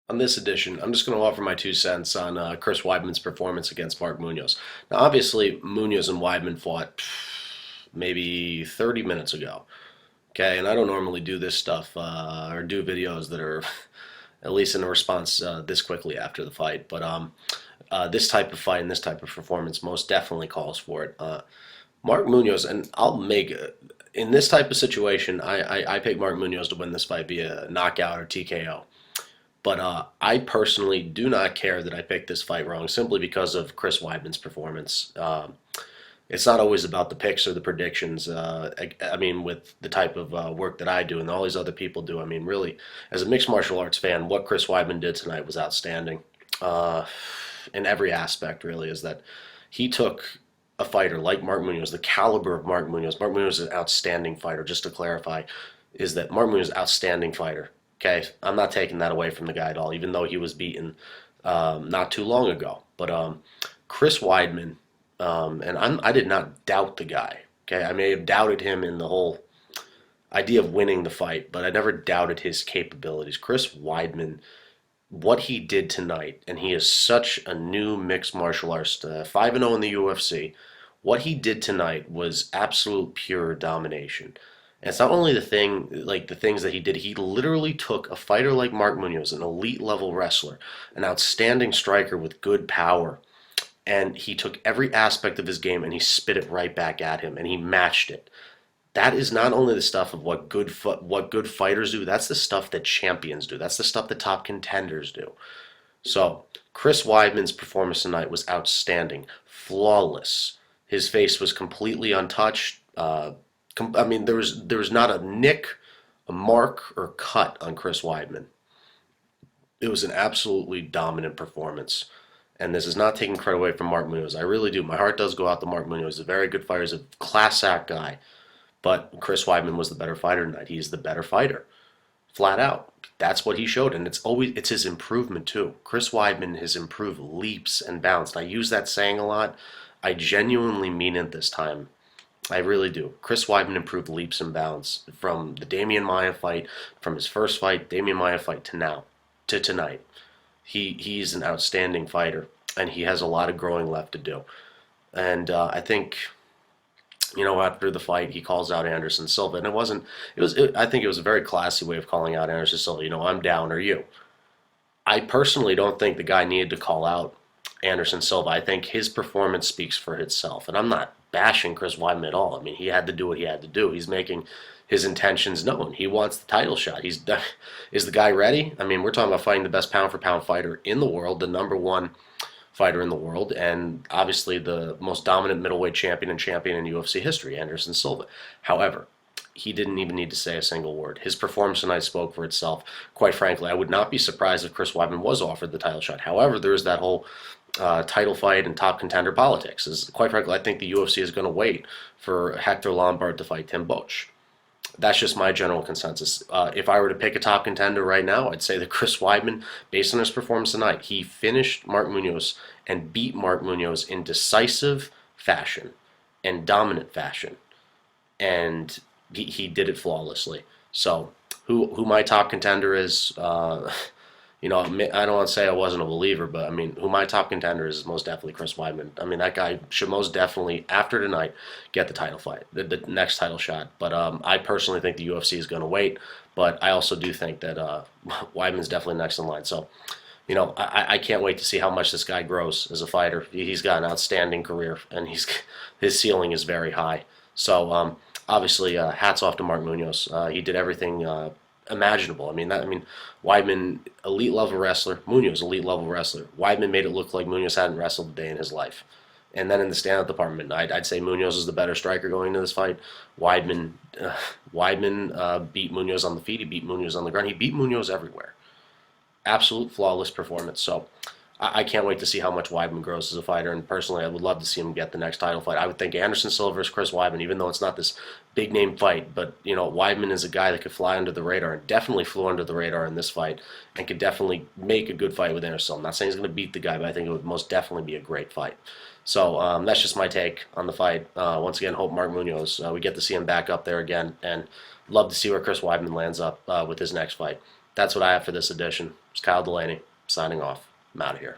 On this edition, I'm just going to offer my 2 cents on Chris Weidman's performance against Mark Munoz. Now, obviously, Munoz and Weidman fought maybe 30 minutes ago. Okay, and I don't normally do this stuff or do videos that are at least in a response this quickly after the fight. But this type of fight and this type of performance most definitely calls for it. Mark Munoz, and in this type of situation, I pick Mark Munoz to win this fight via knockout or TKO. But I personally do not care that I picked this fight wrong simply because of Chris Weidman's performance. It's not always about the picks or the predictions. I mean, with the type of work that I do and all these other people do, I mean, really, as a mixed martial arts fan, what Chris Weidman did tonight was outstanding in every aspect, really, is that he took a fighter like Mark Munoz, the caliber of Mark Munoz. Mark Munoz is an outstanding fighter, just to clarify, is that Mark Munoz is an outstanding fighter. Okay, I'm not taking that away from the guy at all, even though he was beaten not too long ago. But Chris Weidman, I did not doubt the guy. Okay, I may have doubted him in the whole idea of winning the fight, but I never doubted his capabilities. Chris Weidman, what he did tonight, and he is such a new mixed martial arts, 5-0 in the UFC. What he did tonight was absolute pure domination. And it's not only the things that he did. He literally took a fighter like Mark Munoz, an elite level wrestler, an outstanding striker with good power, and he took every aspect of his game and he spit it right back at him, and he matched it. That is not only the stuff of what good fighters do. That's the stuff that champions do. That's the stuff that top contenders do. So Chris Weidman's performance tonight was outstanding, flawless. His face was completely untouched. I mean, there was not a nick, a mark, or cut on Chris Weidman. It was an absolutely dominant performance. And this is not taking credit away from Mark Munoz. I really do. My heart does go out to Mark Munoz. He's a very good fighter. He's a class act guy. But Chris Weidman was the better fighter tonight. He's the better fighter. Flat out. That's what he showed. And it's his improvement too. Chris Weidman has improved leaps and bounds. And I use that saying a lot. I genuinely mean it this time. I really do. Chris Weidman improved leaps and bounds from the Damian Maia fight, from his first fight, Damian Maia fight, to now, to tonight. He's an outstanding fighter, and he has a lot of growing left to do. And I think, after the fight, he calls out Anderson Silva, and I think it was a very classy way of calling out Anderson Silva. I'm down, or you. I personally don't think the guy needed to call out Anderson Silva. I think his performance speaks for itself, and I'm not bashing Chris Weidman at all. I mean, he had to do what he had to do. He's making his intentions known. He wants the title shot. Is the guy ready? I mean, we're talking about fighting the best pound for pound fighter in the world, the number one fighter in the world, and obviously the most dominant middleweight champion in UFC history, Anderson Silva. However, he didn't even need to say a single word. His performance tonight spoke for itself. Quite frankly, I would not be surprised if Chris Weidman was offered the title shot. However, there is that whole title fight and top contender politics. Quite frankly, I think the UFC is going to wait for Hector Lombard to fight Tim Boetsch. That's just my general consensus. If I were to pick a top contender right now, I'd say that Chris Weidman, based on his performance tonight, he finished Mark Munoz and beat Mark Munoz in decisive fashion and dominant fashion. And he did it flawlessly. So who my top contender is, I don't want to say I wasn't a believer, but I mean, who my top contender is most definitely Chris Weidman. I mean, that guy should most definitely, after tonight, get the title fight, the next title shot. But I personally think the UFC is going to wait. But I also do think that Weidman's definitely next in line. So, I can't wait to see how much this guy grows as a fighter. He's got an outstanding career, and his ceiling is very high. So, obviously, hats off to Mark Munoz. He did everything imaginable. Weidman, elite level wrestler. Munoz, elite level wrestler. Weidman made it look like Munoz hadn't wrestled a day in his life. And then in the stand-up department, I'd say Munoz is the better striker going into this fight. Weidman beat Munoz on the feet. He beat Munoz on the ground. He beat Munoz everywhere. Absolute flawless performance. So I can't wait to see how much Weidman grows as a fighter, and personally, I would love to see him get the next title fight. I would think Anderson Silva versus Chris Weidman, even though it's not this big name fight, but Weidman is a guy that could fly under the radar, and definitely flew under the radar in this fight, and could definitely make a good fight with Anderson Silva. I'm not saying he's going to beat the guy, but I think it would most definitely be a great fight. So that's just my take on the fight. Once again, hope Mark Munoz, we get to see him back up there again, and love to see where Chris Weidman lands up with his next fight. That's what I have for this edition. It's Kyle Delaney signing off. I'm out of here.